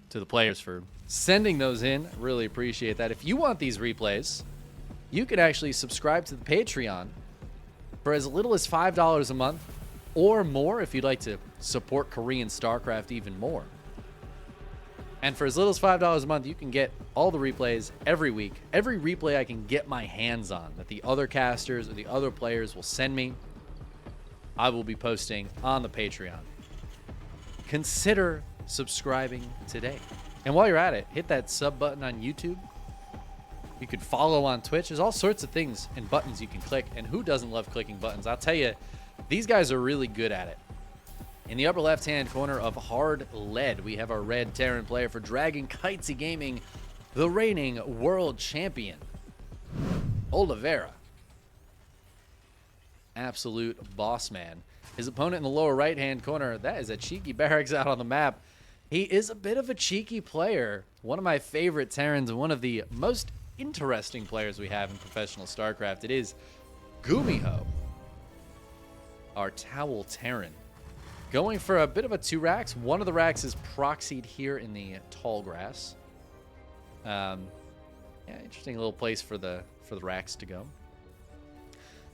to the players for sending those in. Really appreciate that. If you want these replays, you can actually subscribe to the Patreon for as little as $5 a month or more if you'd like to support Korean StarCraft even more. And for as little as $5 a month, you can get all the replays every week. Every replay I can get my hands on that the other casters or the other players will send me, I will be posting on the Patreon. Consider subscribing today. And while you're at it, hit that sub button on YouTube. You could follow on Twitch. There's all sorts of things and buttons you can click. And who doesn't love clicking buttons? I'll tell you, these guys are really good at it. In the upper left-hand corner of Hard Lead, we have our red Terran player for Dragon Kitesy Gaming, the reigning world champion, Oliveira. Absolute boss man. His opponent in the lower right-hand corner, that is a cheeky barracks out on the map. He is a bit of a cheeky player. One of my favorite Terrans and one of the most interesting players we have in professional StarCraft. It is Gumiho, our Towel Terran. Going for a bit of a 2 racks. One of the racks is proxied here in the tall grass. Yeah, interesting little place for the racks to go.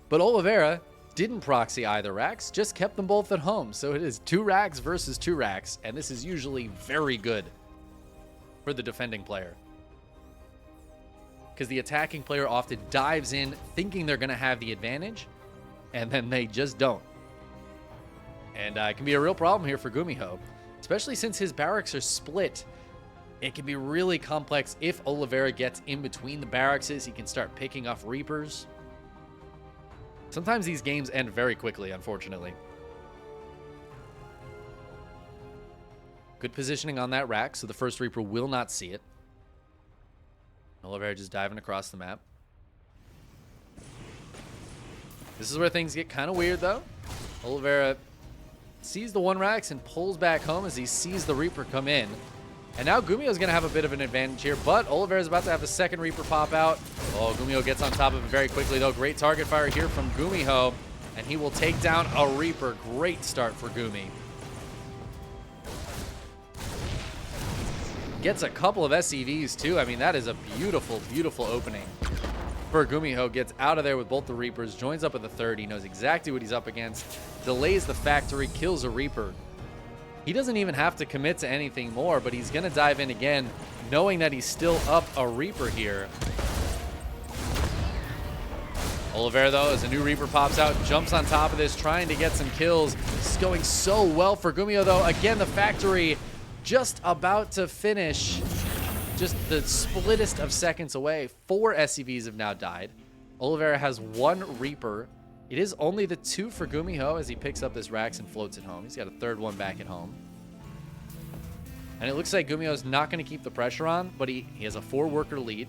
But Oliveira didn't proxy either racks, just kept them both at home. So it is 2 racks versus 2 racks, and this is usually very good for the defending player, because the attacking player often dives in thinking they're going to have the advantage, and then they just don't. And it can be a real problem here for Gumiho, especially since his barracks are split. It can be really complex if Oliveira gets in between the barracks. He can start picking off Reapers. Sometimes these games end very quickly, unfortunately. Good positioning on that rack, so the first Reaper will not see it. Oliveira just diving across the map. This is where things get kind of weird, though. Oliveira sees the 1 racks and pulls back home as he sees the Reaper come in. And now Gumiho's going to have a bit of an advantage here, but Oliveira's about to have the second Reaper pop out. Oh, Gumiho gets on top of it very quickly, though. Great target fire here from Gumiho, and he will take down a Reaper. Great start for Gumi. Gets a couple of SCVs, too. I mean, that is a beautiful, beautiful opening for Gumiho. Gets out of there with both the Reapers, joins up with the third. He knows exactly what he's up against. Delays the factory, kills a Reaper. He doesn't even have to commit to anything more, but he's going to dive in again, knowing that he's still up a Reaper here. Oliveira, though, as a new Reaper pops out, jumps on top of this, trying to get some kills. This is going so well for Gumiho, though. Again, the factory just about to finish. Just the splittest of seconds away. 4 SCVs have now died. Oliveira has 1 Reaper. It is only the 2 for Gumiho as he picks up this racks and floats it home. He's got a third one back at home. And it looks like Gumiho's not going to keep the pressure on, but he has a 4-worker lead.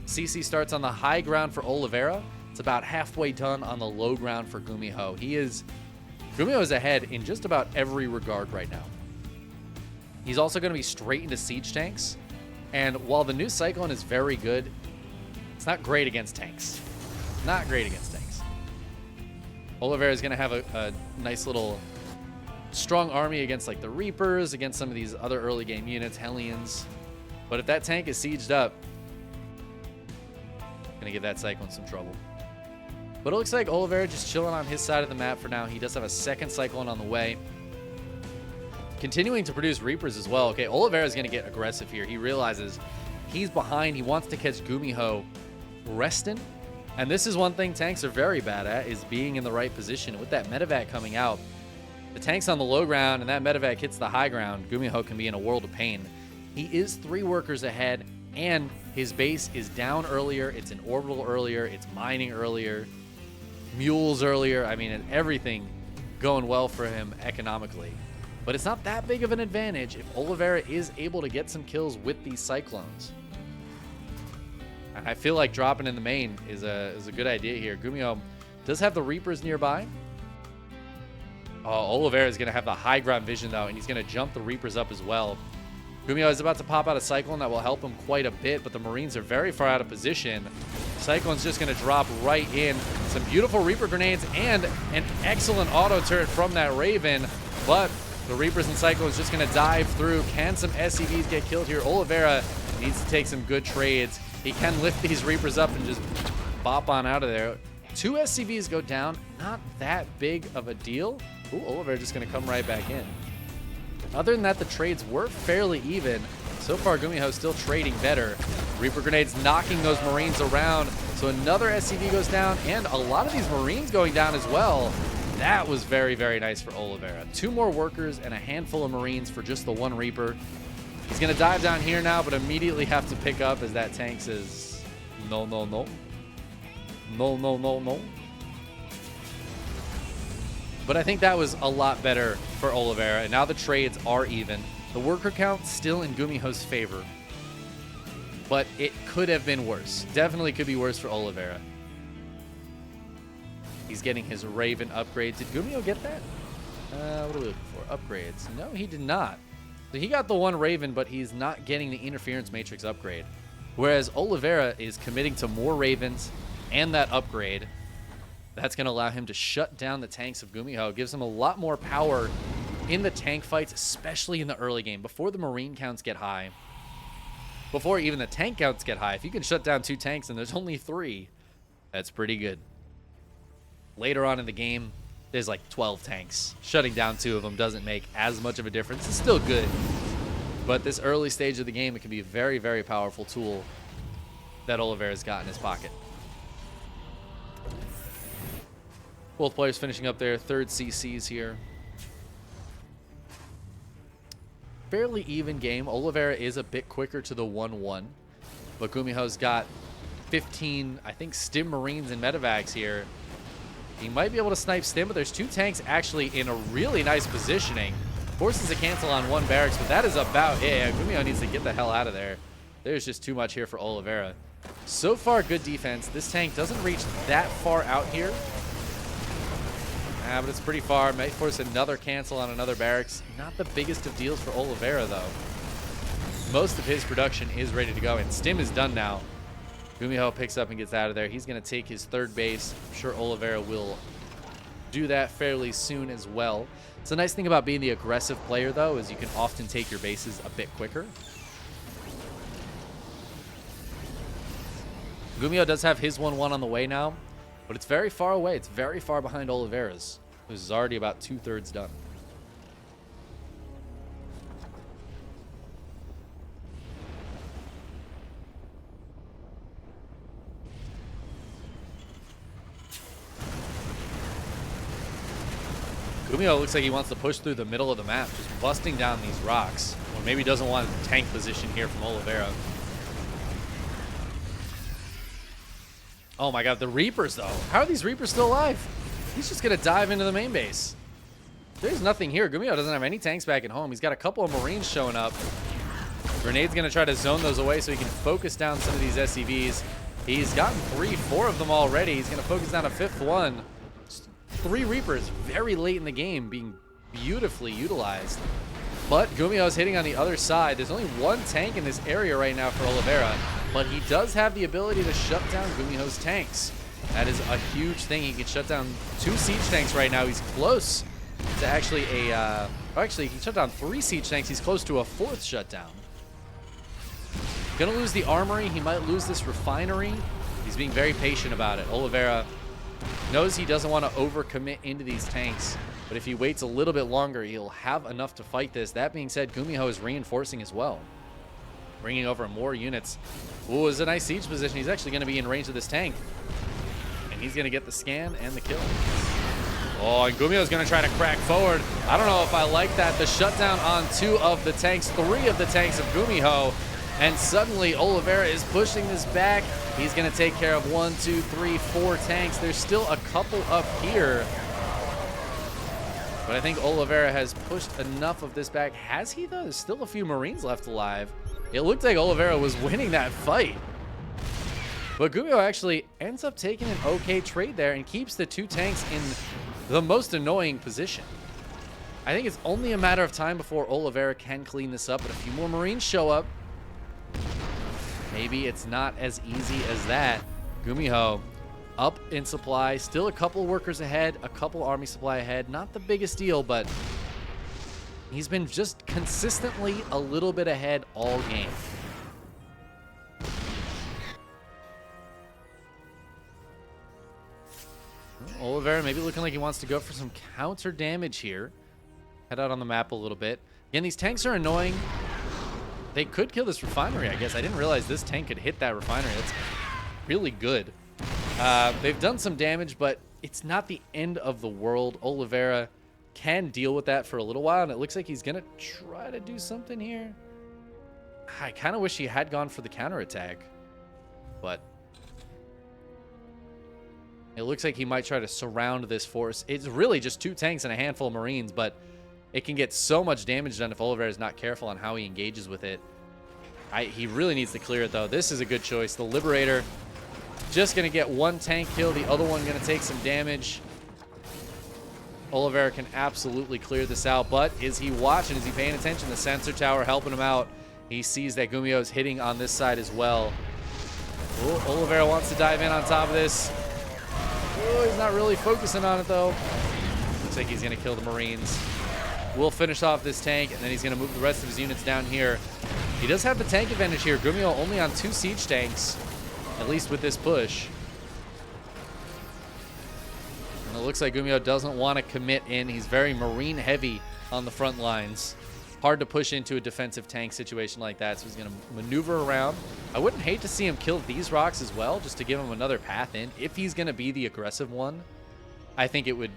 CC starts on the high ground for Oliveira. It's about halfway done on the low ground for Gumiho. Gumiho is ahead in just about every regard right now. He's also going to be straight into siege tanks. And while the new Cyclone is very good, it's not great against tanks. Not great against tanks. Oliveira is going to have a nice little strong army against like the Reapers, against some of these other early game units, Hellions. But if that tank is sieged up, going to give that Cyclone some trouble. But it looks like Oliveira just chilling on his side of the map for now. He does have a second Cyclone on the way. Continuing to produce Reapers as well. Okay, Oliveira is going to get aggressive here. He realizes he's behind. He wants to catch Gumiho resting. And this is one thing tanks are very bad at, is being in the right position. With that medevac coming out, the tank's on the low ground and that medevac hits the high ground, Gumiho can be in a world of pain. He is 3 workers ahead, and his base is down earlier. It's in orbital earlier. It's mining earlier. Mules earlier. I mean, everything going well for him economically. But it's not that big of an advantage if Oliveira is able to get some kills with these Cyclones. I feel like dropping in the main is a good idea here. Gumiho does have the Reapers nearby. Oh, Oliveira is going to have the high ground vision, though, and he's going to jump the Reapers up as well. Gumiho is about to pop out a Cyclone that will help him quite a bit, but the Marines are very far out of position. Cyclone's just going to drop right in. Some beautiful Reaper grenades and an excellent auto turret from that Raven, but The Reapers and Cyclones just going to dive through. Can some SCVs get killed here? Oliveira needs to take some good trades. He can lift these Reapers up and just bop on out of there. 2 SCVs go down. Not that big of a deal. Ooh, Oliveira just going to come right back in. Other than that, the trades were fairly even. So far, Gumiho still trading better. Reaper Grenades knocking those Marines around. So another SCV goes down, and a lot of these Marines going down as well. That was very, very nice for Oliveira. 2 more workers and a handful of Marines for just the 1 Reaper. He's going to dive down here now, but immediately have to pick up as that tank says, no, no, no. No, no, no, no. But I think that was a lot better for Oliveira, and now the trades are even. The worker count still in Gumiho's favor, but it could have been worse. Definitely could be worse for Oliveira. He's getting his Raven upgrade. Did Gumiho get that? What are we looking for? Upgrades. No, he did not. So he got the 1 Raven, but he's not getting the Interference Matrix upgrade. Whereas Oliveira is committing to more Ravens and that upgrade. That's going to allow him to shut down the tanks of Gumiho. It gives him a lot more power in the tank fights, especially in the early game, before the Marine counts get high. Before even the tank counts get high. If you can shut down 2 tanks and there's only 3, that's pretty good. Later on in the game, there's like 12 tanks. Shutting down 2 of them doesn't make as much of a difference. It's still good. But this early stage of the game, it can be a very, very powerful tool that Oliveira's got in his pocket. Both players finishing up their 3rd CCs here. Fairly even game. Oliveira is a bit quicker to the 1-1. But Gumiho's got 15, I think, Stim Marines and Medivacs here. He might be able to snipe Stim, but there's 2 tanks actually in a really nice positioning. Forces a cancel on 1 barracks, but that is about it. Yeah, Gumiho needs to get the hell out of there. There's just too much here for Oliveira. So far, good defense. This tank doesn't reach that far out here. But it's pretty far. Might force another cancel on another barracks. Not the biggest of deals for Oliveira, though. Most of his production is ready to go, and Stim is done now. Gumiho picks up and gets out of there. He's going to take his 3rd base. I'm sure Oliveira will do that fairly soon as well. It's a nice thing about being the aggressive player, though, is you can often take your bases a bit quicker. Gumiho does have his 1-1 on the way now, but it's very far away. It's very far behind Oliveira's, who's is already about 2/3 done. Gumiho looks like he wants to push through the middle of the map, just busting down these rocks. Or maybe doesn't want tank position here from Oliveira. Oh my god, the Reapers, though. How are these Reapers still alive? He's just going to dive into the main base. There's nothing here. Gumiho doesn't have any tanks back at home. He's got a couple of Marines showing up. Grenade's going to try to zone those away so he can focus down some of these SCVs. He's gotten 3, 4 of them already. He's going to focus down a 5th one. 3 Reapers very late in the game being beautifully utilized. But Gumiho's hitting on the other side. There's only 1 tank in this area right now for Oliveira, but he does have the ability to shut down Gumiho's tanks. That is a huge thing. He can shut down 2 siege tanks right now. He's close to actually actually, he shut down 3 siege tanks. He's close to a 4th shutdown. Gonna lose the armory. He might lose this refinery. He's being very patient about it. Oliveira knows he doesn't want to overcommit into these tanks, but if he waits a little bit longer, he'll have enough to fight this. That being said, Gumiho is reinforcing as well, bringing over more units. Ooh, it's a nice siege position. He's actually going to be in range of this tank, and he's going to get the scan and the kill. Oh, and Gumiho's going to try to crack forward. I don't know if I like that. The shutdown on 2 of the tanks, 3 of the tanks of Gumiho, and suddenly Oliveira is pushing this back. He's going to take care of 1, 2, 3, 4 tanks. There's still a couple up here, but I think Oliveira has pushed enough of this back. Has he, though? There's still a few Marines left alive. It looked like Oliveira was winning that fight, but Gumiho actually ends up taking an okay trade there and keeps the 2 tanks in the most annoying position. I think it's only a matter of time before Oliveira can clean this up, but a few more Marines show up. Maybe it's not as easy as that. Gumiho up in supply, still a couple workers ahead, a couple army supply ahead. Not the biggest deal, but He's been just consistently a little bit ahead all game. Oliveira maybe looking like he wants to go for some counter damage here. Head out on the map a little bit. Again, these tanks are annoying. They could kill this refinery, I guess. I didn't realize this tank could hit that refinery. That's really good. They've done some damage, but it's not the end of the world. Oliveira can deal with that for a little while, and it looks like he's going to try to do something here. I kind of wish he had gone for the counterattack, but it looks like he might try to surround this force. It's really just 2 tanks and a handful of Marines, but it can get so much damage done if Oliveira is not careful on how he engages with it. He really needs to clear it, though. This is a good choice. The Liberator just going to get 1 tank kill, the other one going to take some damage. Oliveira can absolutely clear this out, but is he watching? Is he paying attention? The sensor tower helping him out. He sees that Gumiho is hitting on this side as well. Oh, Oliveira wants to dive in on top of this. Oh, he's not really focusing on it, though. Looks like he's going to kill the Marines. We'll finish off this tank, and then he's going to move the rest of his units down here. He does have the tank advantage here. Gumiho only on 2 siege tanks, at least with this push. And it looks like Gumiho doesn't want to commit in. He's very Marine heavy on the front lines. Hard to push into a defensive tank situation like that, so he's going to maneuver around. I wouldn't hate to see him kill these rocks as well, just to give him another path in. If he's going to be the aggressive one, I think it would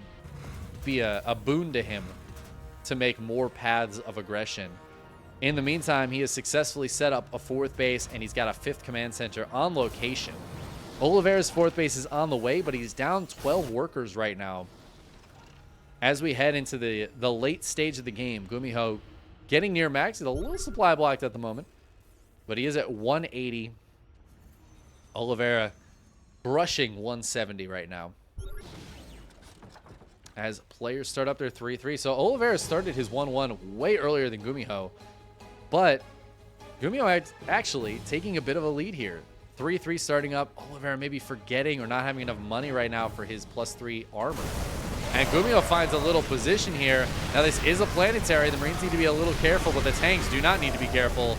be a boon to him to make more paths of aggression. In the meantime, he has successfully set up a 4th base, and he's got a 5th command center on location. Oliveira's 4th base is on the way, but he's down 12 workers right now. As we head into the late stage of the game, Gumiho getting near max. He's a little supply blocked at the moment, but he is at 180. Oliveira brushing 170 right now. As players start up their 3-3. So Oliveira started his 1-1 way earlier than Gumiho, but Gumiho actually taking a bit of a lead here. 3-3 starting up. Oliveira maybe forgetting or not having enough money right now for his +3 armor. And Gumiho finds a little position here. Now this is a planetary. The Marines need to be a little careful, but the tanks do not need to be careful.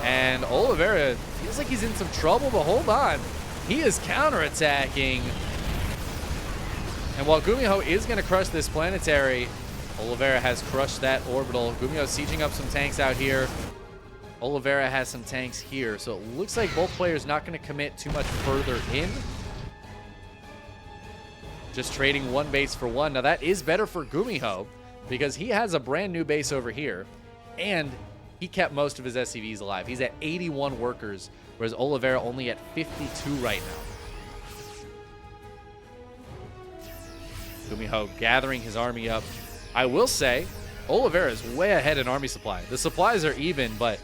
And Oliveira feels like he's in some trouble, but hold on. He is counterattacking. And while Gumiho is going to crush this planetary, Oliveira has crushed that orbital. Gumiho sieging up some tanks out here. Oliveira has some tanks here. So it looks like both players not going to commit too much further in. Just trading 1 base for 1. Now that is better for Gumiho because he has a brand new base over here. And he kept most of his SCVs alive. He's at 81 workers, whereas Oliveira only at 52 right now. Gumiho gathering his army up. I will say, Oliveira is way ahead in army supply. The supplies are even, but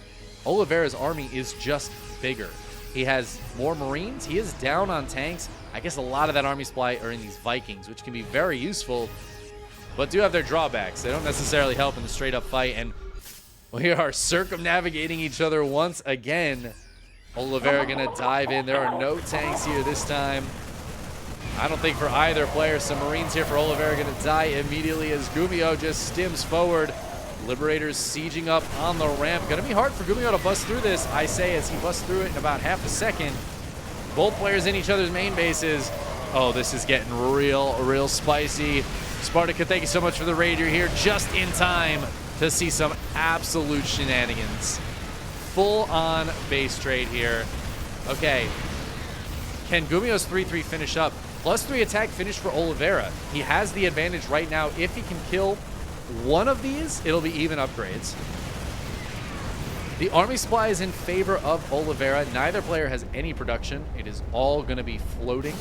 Oliveira's army is just bigger. He has more Marines. He is down on tanks. I guess a lot of that army supply are in these Vikings, which can be very useful, but do have their drawbacks. They don't necessarily help in the straight-up fight, and we are circumnavigating each other once again. Oliveira going to dive in. There are no tanks here this time. I don't think for either player. Some Marines here for Oliveira going to die immediately as Gumiho just stims forward. Liberators sieging up on the ramp. Going to be hard for Gumiho to bust through this, I say, as he busts through it in about half a second. Both players in each other's main bases. Oh, this is getting real spicy. Spartacus, thank you so much for the raid. You're here just in time to see some absolute shenanigans. Full-on base trade here. Okay. Can Gumiho's 3-3 finish up? +3 attack finish for Oliveira. He has the advantage right now. If he can kill one of these, it'll be even upgrades. The army supply is in favor of Oliveira. Neither player has any production. It is all going to be floating.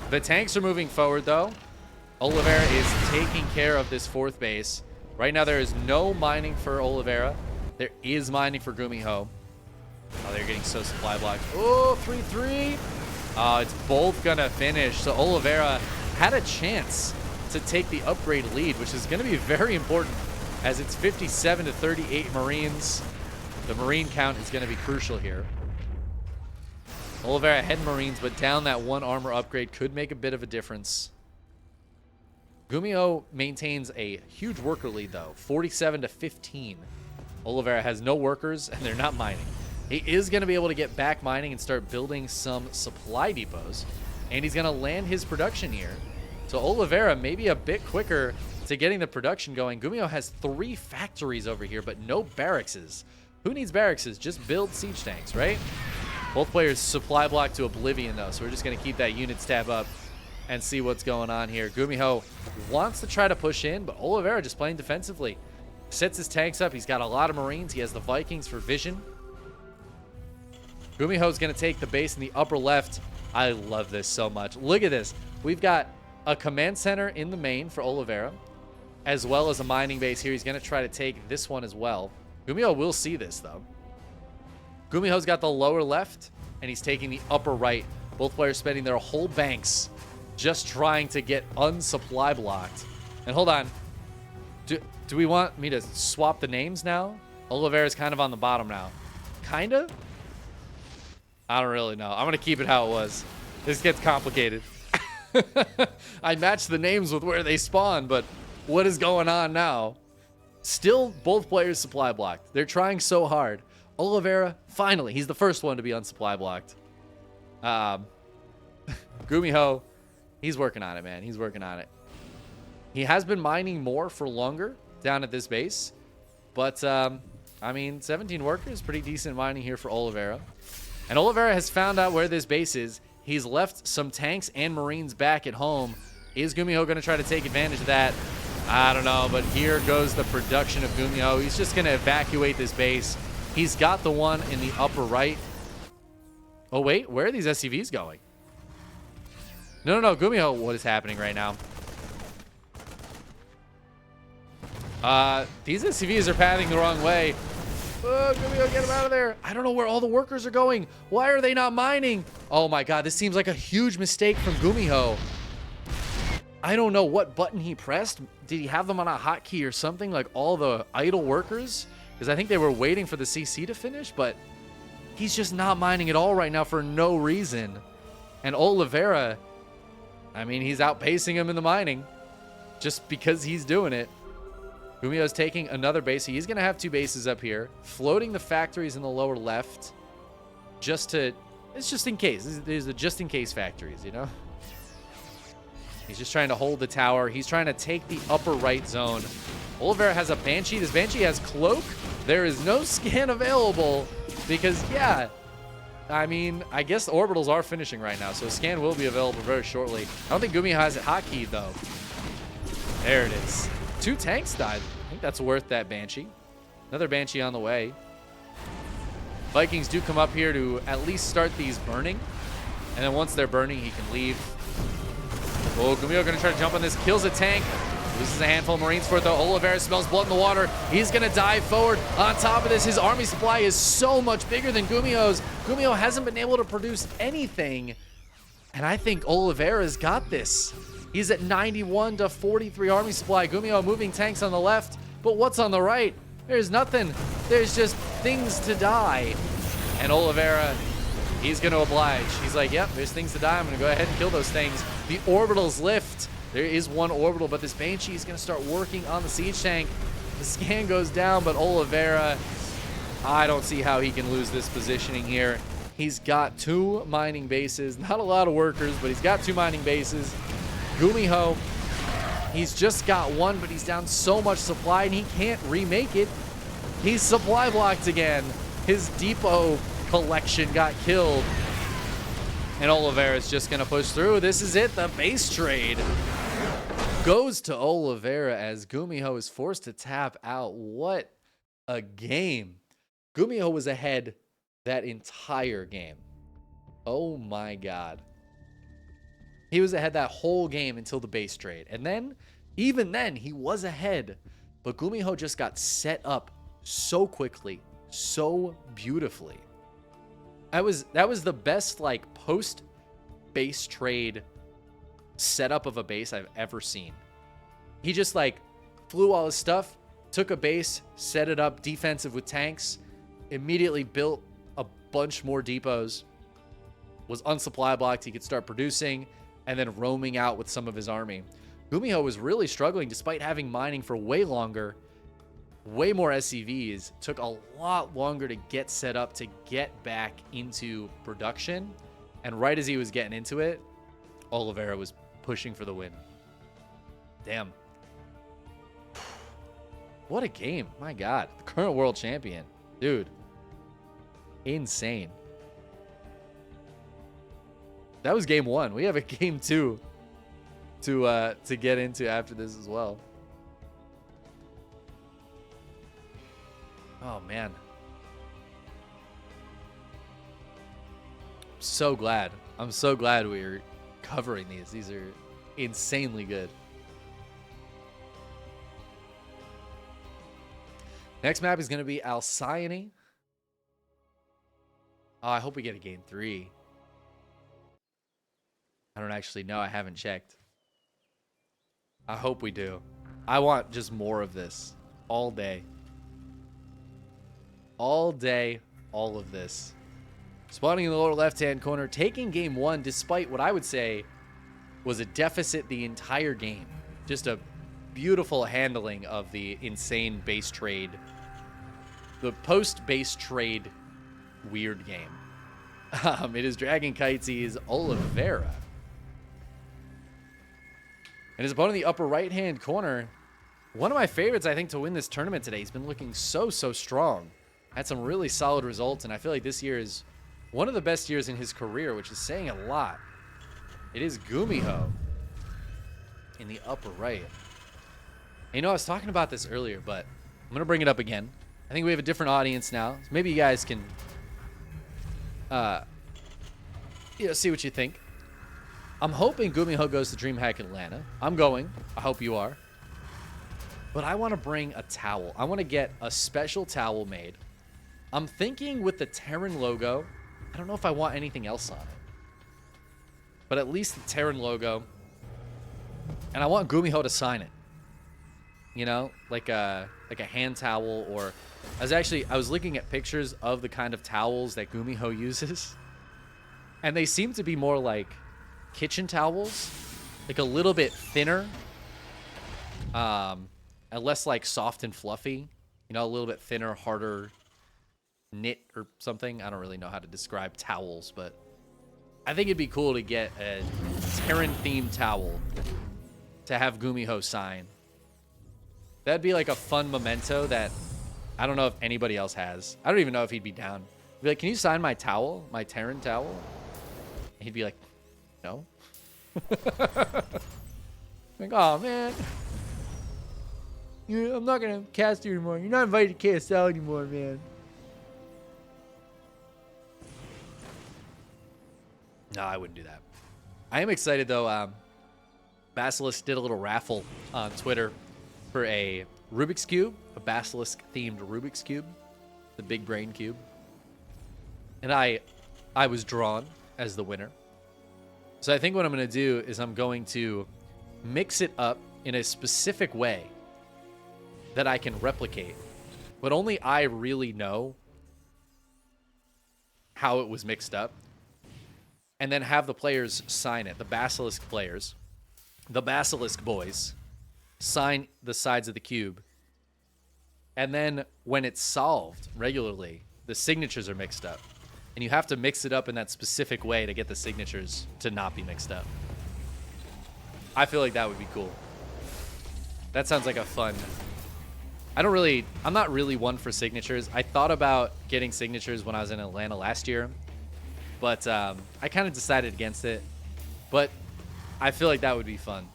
The tanks are moving forward, though. Oliveira is taking care of this 4th base. Right now, there is no mining for Oliveira. There is mining for Gumiho. Oh, they're getting so supply blocked. Oh, 3-3. It's both going to finish. So Oliveira had a chance to take the upgrade lead, which is going to be very important as it's 57 to 38 Marines. The Marine count is going to be crucial here. Oliveira ahead Marines, but down that 1 armor upgrade could make a bit of a difference. Gumiho maintains a huge worker lead, though, 47-15. Oliveira has no workers, and they're not mining. He is going to be able to get back mining and start building some supply depots, and he's going to land his production here. So Oliveira maybe a bit quicker to getting the production going. Gumiho has 3 factories over here, but no barrackses. Who needs barrackses? Just build siege tanks, right? Both players supply block to oblivion, though, so we're just going to keep that units tab up and see what's going on here. Gumiho wants to try to push in, but Oliveira just playing defensively. Sets his tanks up. He's got a lot of Marines. He has the Vikings for vision. Gumiho's going to take the base in the upper left. I love this so much. Look at this. We've got a command center in the main for Oliveira, as well as a mining base here. He's going to try to take this one as well. Gumiho will see this, though. Gumiho's got the lower left, and he's taking the upper right. Both players spending their whole banks just trying to get unsupply blocked. And hold on. Do we want me to swap the names now? Oliveira's kind of on the bottom now. Kind of? I don't really know. I'm going to keep it how it was. This gets complicated. I matched the names with where they spawn, but what is going on now? Still, both players supply blocked. They're trying so hard. Oliveira, finally, he's the first one to be unsupply blocked. Gumiho, he's working on it, man. He's working on it. He has been mining more for longer down at this base. But, I mean, 17 workers, pretty decent mining here for Oliveira. And Oliveira has found out where this base is. He's left some tanks and Marines back at home. Is Gumiho going to try to take advantage of that? I don't know, but here goes the production of Gumiho. He's just going to evacuate this base. He's got the one in the upper right. Oh, wait, where are these SCVs going? No, Gumiho, what is happening right now? These SCVs are pathing the wrong way. Oh, Gumiho, get him out of there. I don't know where all the workers are going. Why are they not mining? Oh my god, this seems like a huge mistake from Gumiho. I don't know what button he pressed. Did he have them on a hotkey or something, like all the idle workers? Because I think they were waiting for the CC to finish, but he's just not mining at all right now for no reason. And Oliveira, I mean, he's outpacing him in the mining just because he's doing it. Gumiho's taking another base. He's going to have 2 bases up here, floating the factories in the lower left just to, it's just in case. There's the just in case factories, you know? He's just trying to hold the tower. He's trying to take the upper right zone. Oliveira has a Banshee. This Banshee has Cloak. There is no scan available because, yeah, I mean, I guess the orbitals are finishing right now, so a scan will be available very shortly. I don't think Gumiho has it hotkeyed, though. There it is. 2 tanks died. I think that's worth that Banshee. Another Banshee on the way. Vikings do come up here to at least start these burning. And then once they're burning, he can leave. Oh, Gumiho going to try to jump on this. Kills a tank. Loses a handful of Marines for it, though. Oliveira smells blood in the water. He's going to dive forward. On top of this, his army supply is so much bigger than Gumiho's. Gumiho hasn't been able to produce anything. And I think Oliveira's got this. He's at 91 to 43 army supply. Gumiho moving tanks on the left. But what's on the right? There's nothing. There's just things to die. And Oliveira, he's going to oblige. He's like, yep, there's things to die. I'm going to go ahead and kill those things. The orbitals lift. There is one orbital, but this Banshee is going to start working on the siege tank. The scan goes down, but Oliveira, I don't see how he can lose this positioning here. He's got 2 mining bases. Not a lot of workers, but he's got 2 mining bases. Gumiho, he's just got 1, but he's down so much supply, and he can't remake it. He's supply blocked again. His depot collection got killed. And Oliveira's just going to push through. This is it. The base trade goes to Oliveira as Gumiho is forced to tap out. What a game. Gumiho was ahead that entire game. Oh my god. He was ahead that whole game until the base trade. And then, even then, he was ahead. But Gumiho just got set up so quickly, so beautifully. That was the best, like, post-base trade setup of a base I've ever seen. He just, like, flew all his stuff, took a base, set it up defensive with tanks, immediately built a bunch more depots, was unsupply blocked, he could start producing, and then roaming out with some of his army. Gumiho was really struggling despite having mining for way longer, way more SCVs. Took a lot longer to get set up to get back into production. And right as he was getting into it, Oliveira was pushing for the win. Damn. What a game. My God. The current world champion. Dude. Insane. That was game 1. We have a game 2 to get into after this as well. Oh, man. So glad. I'm so glad we're covering these. These are insanely good. Next map is going to be Alcyone. Oh, I hope we get a game 3. I don't actually know. I haven't checked. I hope we do. I want just more of this all day. All day, all of this. Spawning in the lower left-hand corner, taking game 1 despite what I would say was a deficit the entire game. Just a beautiful handling of the insane base trade. The post-base trade weird game. It is Dragon Kites's Oliveira. And his opponent in the upper right-hand corner, one of my favorites, I think, to win this tournament today. He's been looking so strong. Had some really solid results, and I feel like this year is one of the best years in his career, which is saying a lot. It is Gumiho in the upper right. And, you know, I was talking about this earlier, but I'm going to bring it up again. I think we have a different audience now. So maybe you guys can see what you think. I'm hoping Gumiho goes to DreamHack Atlanta. I'm going. I hope you are. But I want to bring a towel. I want to get a special towel made. I'm thinking with the Terran logo. I don't know if I want anything else on it. But at least the Terran logo. And I want Gumiho to sign it. You know, like a hand towel, or I was looking at pictures of the kind of towels that Gumiho uses. And they seem to be more like kitchen towels, like a little bit thinner, and less like soft and fluffy, you know, a little bit thinner, harder knit or something. I don't really know how to describe towels, but I think it'd be cool to get a Terran themed towel to have Gumiho sign. That'd be like a fun memento that I don't know if anybody else has. I don't even know if he'd be down. He'd be like, can you sign my towel, my Terran towel? And he'd be like, no. Like, oh man, I'm not gonna cast you anymore. You're not invited to cast out anymore, man. No, I wouldn't do that. I am excited though. Basilisk did a little raffle on Twitter for a Rubik's Cube, a Basilisk themed Rubik's Cube, the big brain cube. And I was drawn as the winner. So I think what I'm going to do is I'm going to mix it up in a specific way that I can replicate. But only I really know how it was mixed up. And then have the players sign it. The Basilisk players, the Basilisk boys, sign the sides of the cube. And then when it's solved regularly, the signatures are mixed up. And you have to mix it up in that specific way to get the signatures to not be mixed up. I feel like that would be cool. That sounds like a fun... I'm not really one for signatures. I thought about getting signatures when I was in Atlanta last year. But I kind of decided against it. But I feel like that would be fun.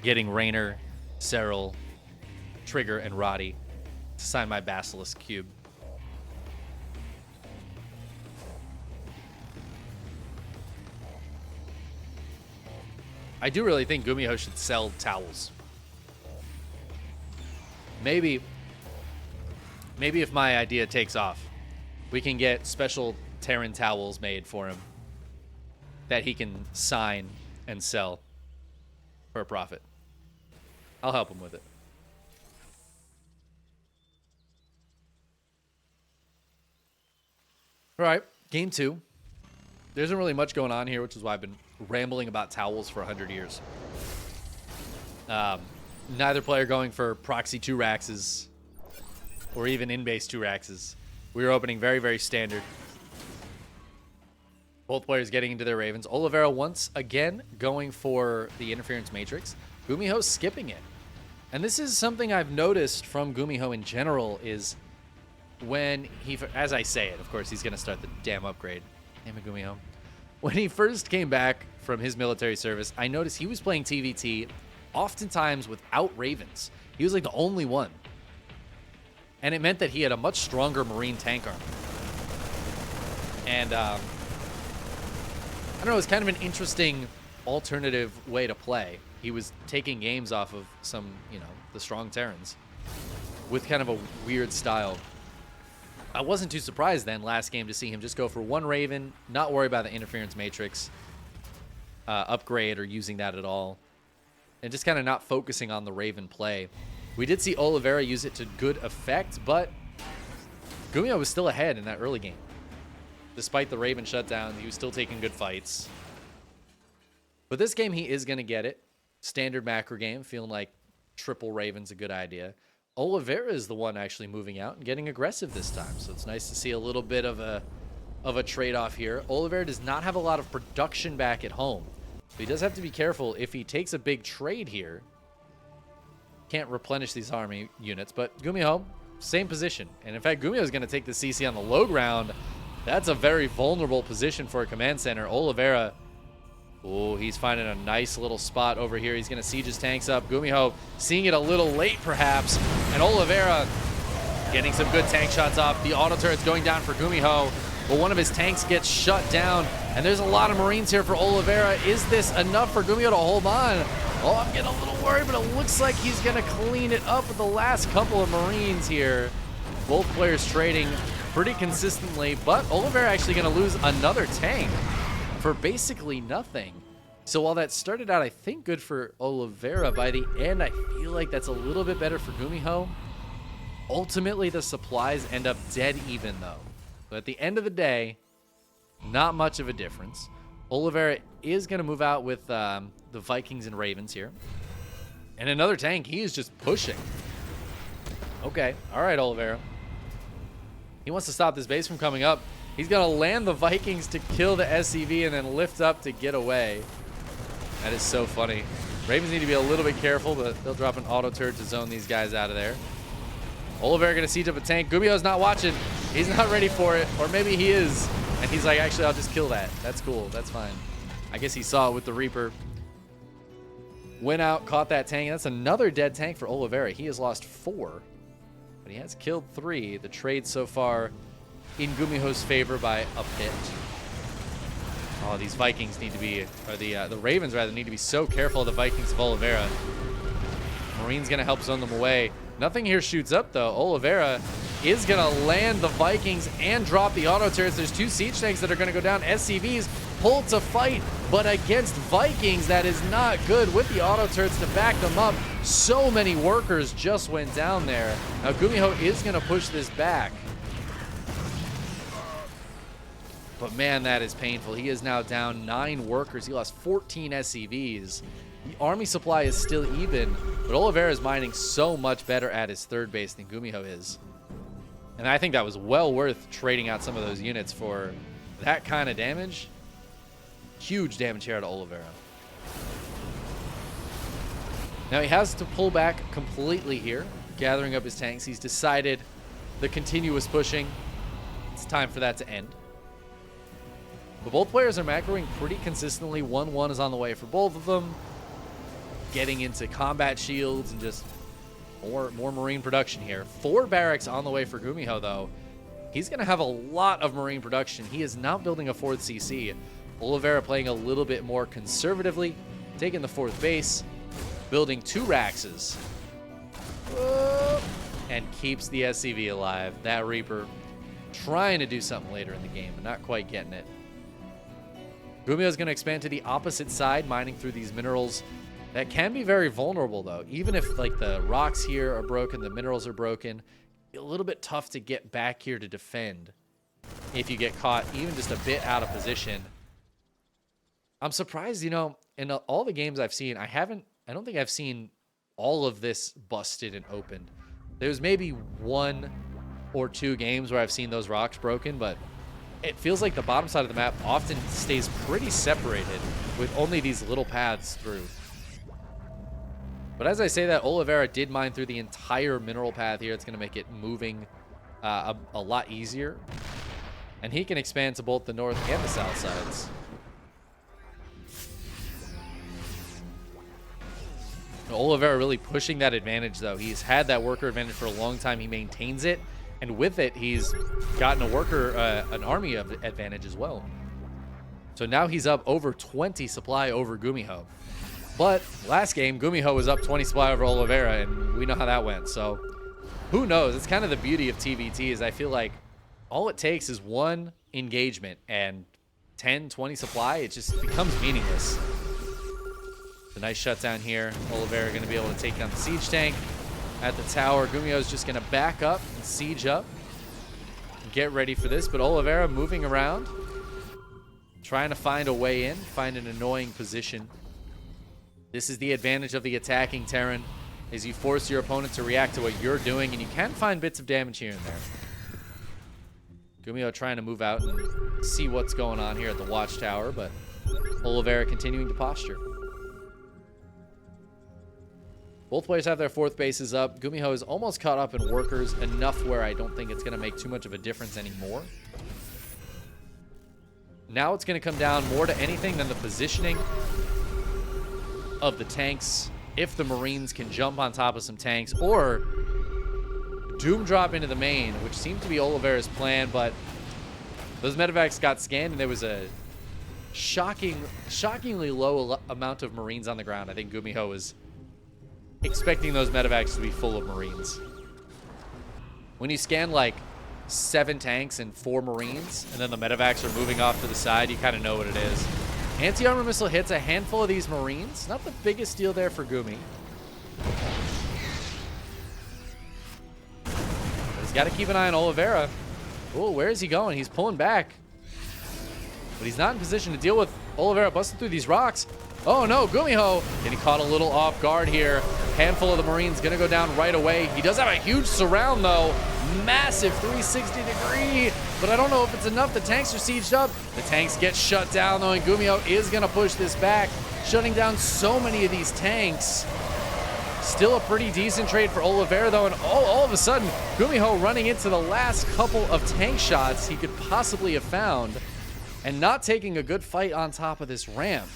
Getting Rainer, Cyril, Trigger, and Roddy to sign my Basilisk cube. I do really think Gumiho should sell towels. Maybe if my idea takes off, we can get special Terran towels made for him that he can sign and sell for a profit. I'll help him with it. All right, game 2. There isn't really much going on here, which is why I've been rambling about towels for 100 years. Neither player going for proxy 2 Raxes or even in-base 2 Raxes. We were opening very, very standard. Both players getting into their Ravens. Oliveira once again going for the Interference Matrix. Gumiho skipping it. And this is something I've noticed from Gumiho in general is when he, as I say it, of course, he's going to start the damn upgrade. Damn it, Gumiho. When he first came back from his military service, I noticed he was playing TvT oftentimes without Ravens. He was like the only one. And it meant that he had a much stronger Marine tank army. And, I don't know, it's kind of an interesting alternative way to play. He was taking games off of some, you know, the strong Terrans with kind of a weird style. I wasn't too surprised then last game to see him just go for 1 Raven, not worry about the Interference Matrix upgrade or using that at all, and just kind of not focusing on the Raven play. We did see Oliveira use it to good effect, but Gumiho was still ahead in that early game. Despite the Raven shutdown, he was still taking good fights. But this game, he is going to get it. Standard macro game, feeling like triple Raven's a good idea. Oliveira is the one actually moving out and getting aggressive this time, so it's nice to see a little bit of a trade-off here. Oliveira does not have a lot of production back at home, so he does have to be careful if he takes a big trade here. Can't replenish these army units, but Gumiho, same position. And in fact, Gumiho is going to take the CC on the low ground. That's a very vulnerable position for a command center. Oliveira, oh, he's finding a nice little spot over here. He's going to siege his tanks up. Gumiho seeing it a little late, perhaps. And Oliveira getting some good tank shots off. The auto turret's going down for Gumiho, but one of his tanks gets shut down. And there's a lot of Marines here for Oliveira. Is this enough for Gumiho to hold on? Oh, I'm getting a little worried, but it looks like he's going to clean it up with the last couple of Marines here. Both players trading pretty consistently, but Oliveira actually going to lose another tank for basically nothing. So while that started out, I think, good for Oliveira, by the end, I feel like that's a little bit better for Gumiho. Ultimately, the supplies end up dead even, though. But at the end of the day, not much of a difference. Oliveira is going to move out with the Vikings and Ravens here. And another tank, he is just pushing. Okay, all right, Oliveira. He wants to stop this base from coming up. He's going to land the Vikings to kill the SCV and then lift up to get away. That is so funny. Ravens need to be a little bit careful, but they'll drop an auto turret to zone these guys out of there. Oliveira going to siege up a tank. Gumiho's not watching. He's not ready for it. Or maybe he is. And he's like, actually, I'll just kill that. That's cool. That's fine. I guess he saw it with the Reaper. Went out, caught that tank. That's another dead tank for Oliveira. He has lost 4, but he has killed 3. The trade so far in Gumiho's favor by a bit. Oh, these Vikings need to be, or the Ravens rather, need to be so careful of the Vikings of Oliveira. Marine's going to help zone them away. Nothing here shoots up, though. Oliveira is going to land the Vikings and drop the auto turrets. There's 2 siege tanks that are going to go down. SCVs pulled to fight, but against Vikings, that is not good with the auto turrets to back them up. So many workers just went down there. Now, Gumiho is going to push this back. But man, that is painful. He is now down 9 workers. He lost 14 SCVs. The army supply is still even, but Oliveira is mining so much better at his third base than Gumiho is. And I think that was well worth trading out some of those units for that kind of damage. Huge damage here to Oliveira. Now he has to pull back completely here, gathering up his tanks. He's decided the continuous pushing, it's time for that to end. But both players are macroing pretty consistently. 1-1 is on the way for both of them. Getting into combat shields and just more Marine production here. 4 barracks on the way for Gumiho, though. He's going to have a lot of Marine production. He is not building a 4th CC. Oliveira playing a little bit more conservatively, taking the 4th base, building 2 Raxes, and keeps the SCV alive. That Reaper trying to do something later in the game, but not quite getting it. Gumiho is going to expand to the opposite side, mining through these minerals that can be very vulnerable, though. Even if like the rocks here are broken, the minerals are broken, a little bit tough to get back here to defend if you get caught even just a bit out of position. I'm surprised, you know, in all the games I've seen, I don't think I've seen all of this busted and opened. There's maybe 1 or 2 games where I've seen those rocks broken, but it feels like the bottom side of the map often stays pretty separated with only these little paths through. But as I say that, Oliveira did mine through the entire mineral path here. It's going to make it moving a lot easier. And he can expand to both the north and the south sides. Oliveira really pushing that advantage, though. He's had that worker advantage for a long time. He maintains it. And with it, he's gotten a worker, an army of advantage as well. So now he's up over 20 supply over Gumiho. But last game, Gumiho was up 20 supply over Oliveira, and we know how that went. So who knows? It's kind of the beauty of TvT is I feel like all it takes is one engagement and 10, 20 supply. It just becomes meaningless. A nice shutdown here. Oliveira going to be able to take down the siege tank at the tower. Gumiho's just going to back up and siege up. Get ready for this. But Oliveira moving around, trying to find a way in, find an annoying position. This is the advantage of the attacking Terran, is you force your opponent to react to what you're doing, and you can find bits of damage here and there. Gumiho trying to move out and see what's going on here at the watchtower, but Oliveira continuing to posture. Both players have their 4th bases up. Gumiho is almost caught up in workers enough where I don't think it's going to make too much of a difference anymore. Now it's going to come down more to anything than the positioning of the tanks. If the Marines can jump on top of some tanks or doom drop into the main, which seemed to be Oliveira's plan, but those medevacs got scanned and there was a shockingly low amount of Marines on the ground. I think Gumiho was expecting those medevacs to be full of Marines. When you scan like 7 tanks and 4 Marines, and then the medevacs are moving off to the side, you kind of know what it is. Anti-armor missile hits a handful of these Marines. Not the biggest deal there for Gumi. But he's got to keep an eye on Oliveira. Oh, where is he going? He's pulling back. But he's not in position to deal with Oliveira busting through these rocks. Oh no, Gumiho getting caught a little off guard here. Handful of the Marines gonna go down right away. He does have a huge surround though. Massive 360 degree, but I don't know if it's enough. The tanks are sieged up. The tanks get shut down though, and Gumiho is gonna push this back, shutting down so many of these tanks. Still a pretty decent trade for Oliveira though, and all of a sudden, Gumiho running into the last couple of tank shots he could possibly have found, and not taking a good fight on top of this ramp.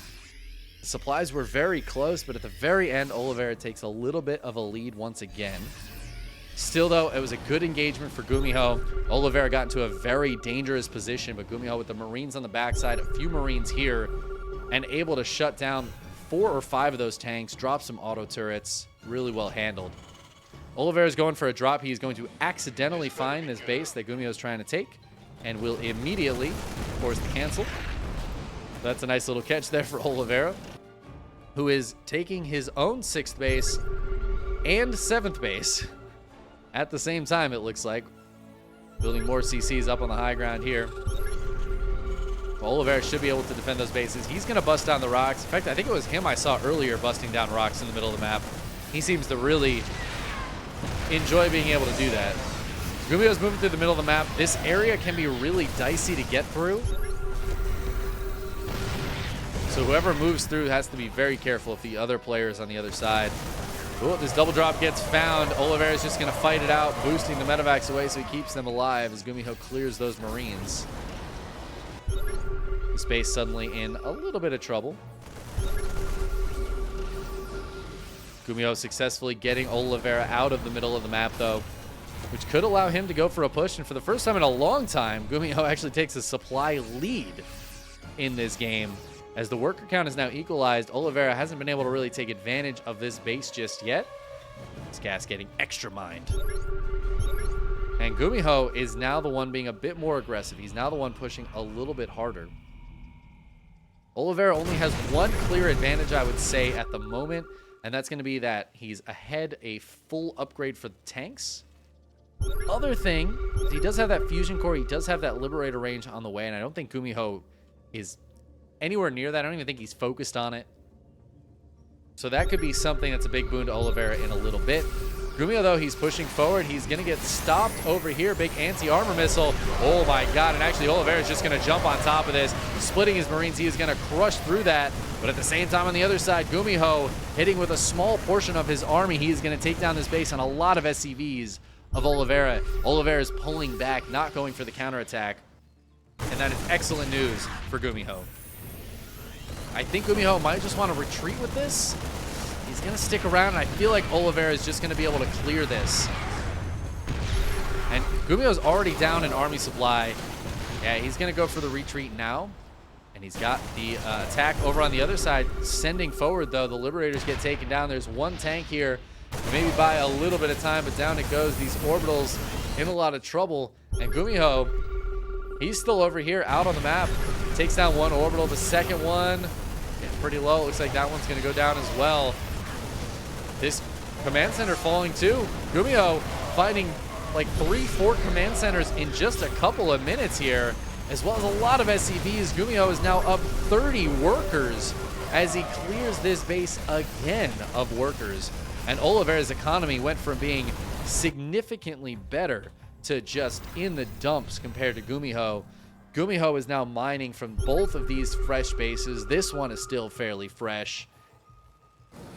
The supplies were very close, but at the very end, Oliveira takes a little bit of a lead once again. Still, though, it was a good engagement for Gumiho. Oliveira got into a very dangerous position, but Gumiho with the Marines on the backside, a few Marines here, and able to shut down 4 or 5 of those tanks, drop some auto turrets. Really well handled. Oliveira's going for a drop. He's going to accidentally find this base that Gumiho's trying to take, and will immediately force the cancel. That's a nice little catch there for Oliveira, who is taking his own 6th base and 7th base at the same time, it looks like. Building more CCs up on the high ground here. Oliveira should be able to defend those bases. He's going to bust down the rocks. In fact, I think it was him I saw earlier busting down rocks in the middle of the map. He seems to really enjoy being able to do that. Gumiho's moving through the middle of the map. This area can be really dicey to get through. So whoever moves through has to be very careful if the other player is on the other side. Oh, this double drop gets found. Oliveira's just going to fight it out, boosting the medevacs away so he keeps them alive as Gumiho clears those Marines. This base suddenly in a little bit of trouble. Gumiho successfully getting Oliveira out of the middle of the map, though, which could allow him to go for a push. And for the first time in a long time, Gumiho actually takes a supply lead in this game. As the worker count is now equalized, Oliveira hasn't been able to really take advantage of this base just yet. This gas getting extra mined. And Gumiho is now the one being a bit more aggressive. He's now the one pushing a little bit harder. Oliveira only has one clear advantage, I would say, at the moment, and that's going to be that he's ahead a full upgrade for the tanks. Other thing, he does have that fusion core. He does have that liberator range on the way, and I don't think Gumiho is anywhere near that. I don't even think he's focused on it. So that could be something that's a big boon to Oliveira in a little bit. Gumiho, though, he's pushing forward. He's going to get stopped over here. Big anti-armor missile. Oh, my God. And actually, Oliveira is just going to jump on top of this, splitting his Marines. He is going to crush through that. But at the same time, on the other side, Gumiho hitting with a small portion of his army. He is going to take down this base on a lot of SCVs of Oliveira. Oliveira is pulling back, not going for the counterattack. And that is excellent news for Gumiho. I think Gumiho might just want to retreat with this. He's going to stick around, and I feel like Oliveira is just going to be able to clear this. And Gumiho's already down in army supply. Yeah, he's going to go for the retreat now. And he's got the attack over on the other side, sending forward, though. The Liberators get taken down. There's one tank here. Maybe by a little bit of time, but down it goes. These orbitals in a lot of trouble. And Gumiho, he's still over here out on the map. Takes down one orbital. The second one getting pretty low. Looks like that one's going to go down as well. This command center falling too. Gumiho fighting like 3-4 command centers in just a couple of minutes here, as well as a lot of SCVs. Gumiho is now up 30 workers as he clears this base again of workers. And Oliveira's economy went from being significantly better to just in the dumps compared to Gumiho. Gumiho is now mining from both of these fresh bases. This one is still fairly fresh.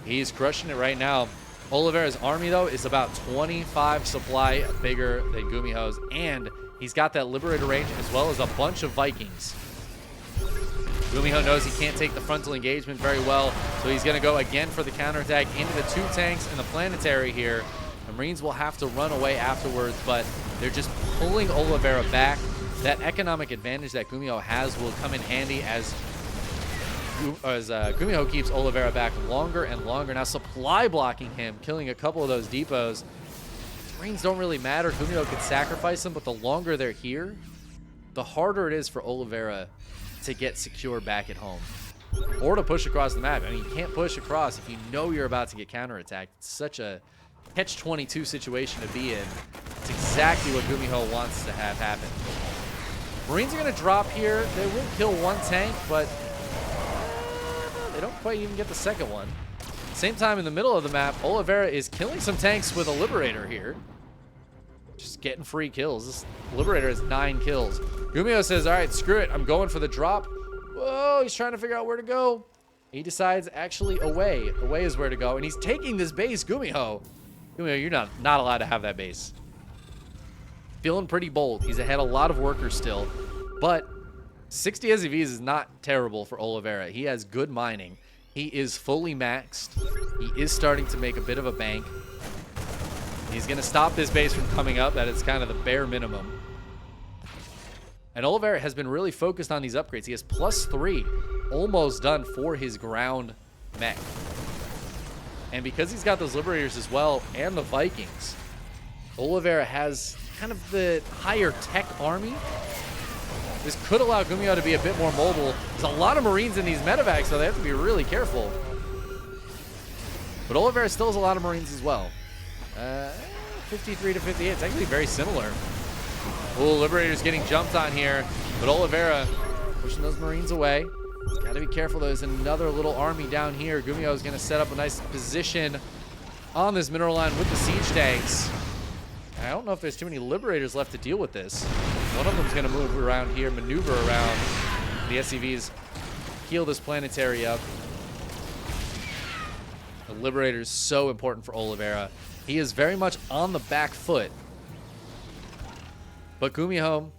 He's crushing it right now. Oliveira's army, though, is about 25 supply bigger than Gumiho's, and he's got that Liberator range as well as a bunch of Vikings. Gumiho knows he can't take the frontal engagement very well, so he's going to go again for the counterattack into the 2 tanks and the planetary here. The Marines will have to run away afterwards, but they're just pulling Oliveira back. That economic advantage that Gumiho has will come in handy as Gumiho keeps Oliveira back longer and longer. Now supply blocking him, killing a couple of those depots. Marines don't really matter. Gumiho could sacrifice them, but the longer they're here, the harder it is for Oliveira to get secure back at home or to push across the map. I mean, you can't push across if you know you're about to get counterattacked. It's such a catch-22 situation to be in. It's exactly what Gumiho wants to have happen. Marines are going to drop here. They will kill one tank, but they don't quite even get the second one. Same time in the middle of the map, Oliveira is killing some tanks with a Liberator here. Just getting free kills. This Liberator has 9 kills. Gumiho says, all right, screw it. I'm going for the drop. Whoa, he's trying to figure out where to go. He decides actually away. Away is where to go. And he's taking this base, Gumiho. Gumiho, you're not allowed to have that base. Feeling pretty bold. He's ahead a lot of workers still. But 60 SCVs is not terrible for Oliveira. He has good mining. He is fully maxed. He is starting to make a bit of a bank. He's going to stop this base from coming up. That is kind of the bare minimum. And Oliveira has been really focused on these upgrades. He has +3 almost done for his ground mech. And because he's got those Liberators as well and the Vikings, Oliveira has kind of the higher tech army. This could allow Gumiho to be a bit more mobile. There's a lot of Marines in these medevacs, so they have to be really careful. But Oliveira still has a lot of Marines as well. 53 to 58. It's actually very similar. Oh, Liberator's getting jumped on here, but Oliveira pushing those Marines away. He's got to be careful. There's another little army down here. Gumiho is going to set up a nice position on this mineral line with the siege tanks. I don't know if there's too many Liberators left to deal with this. One of them's going to move around here, maneuver around the SCVs, heal this planetary up. The Liberator is so important for Oliveira. He is very much on the back foot. But Gumiho,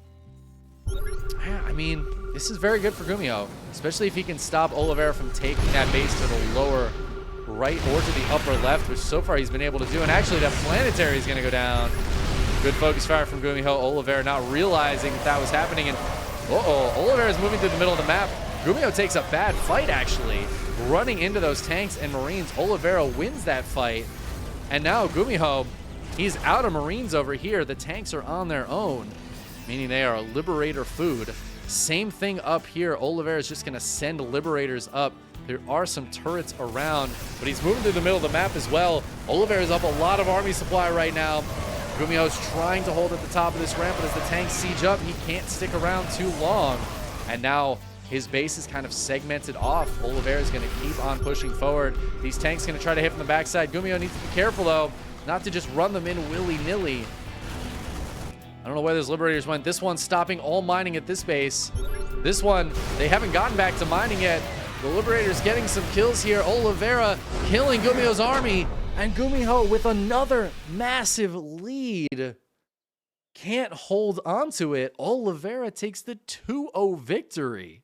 I mean, this is very good for Gumiho, especially if he can stop Oliveira from taking that base to the lower right or to the upper left, which so far he's been able to do. And actually, that planetary is going to go down. Good focus fire from Gumiho. Oliveira not realizing that was happening. And Oliveira is moving through the middle of the map. Gumiho takes a bad fight, actually, running into those tanks and Marines. Oliveira wins that fight. And now Gumiho, he's out of Marines over here. The tanks are on their own, meaning they are Liberator food. Same thing up here. Oliveira is just going to send Liberators up. There are some turrets around, but he's moving through the middle of the map as well. Oliveira's up a lot of army supply right now. Gumiho's trying to hold at the top of this ramp, but as the tanks siege up, he can't stick around too long. And now his base is kind of segmented off. Oliveira is going to keep on pushing forward. These tanks going to try to hit from the backside. Gumiho needs to be careful, though, not to just run them in willy-nilly. I don't know where those Liberators went. This one's stopping all mining at this base. This one, they haven't gotten back to mining yet. The Liberators getting some kills here. Oliveira killing Gumiho's army. And Gumiho with another massive lead. Can't hold on to it. Oliveira takes the 2-0 victory.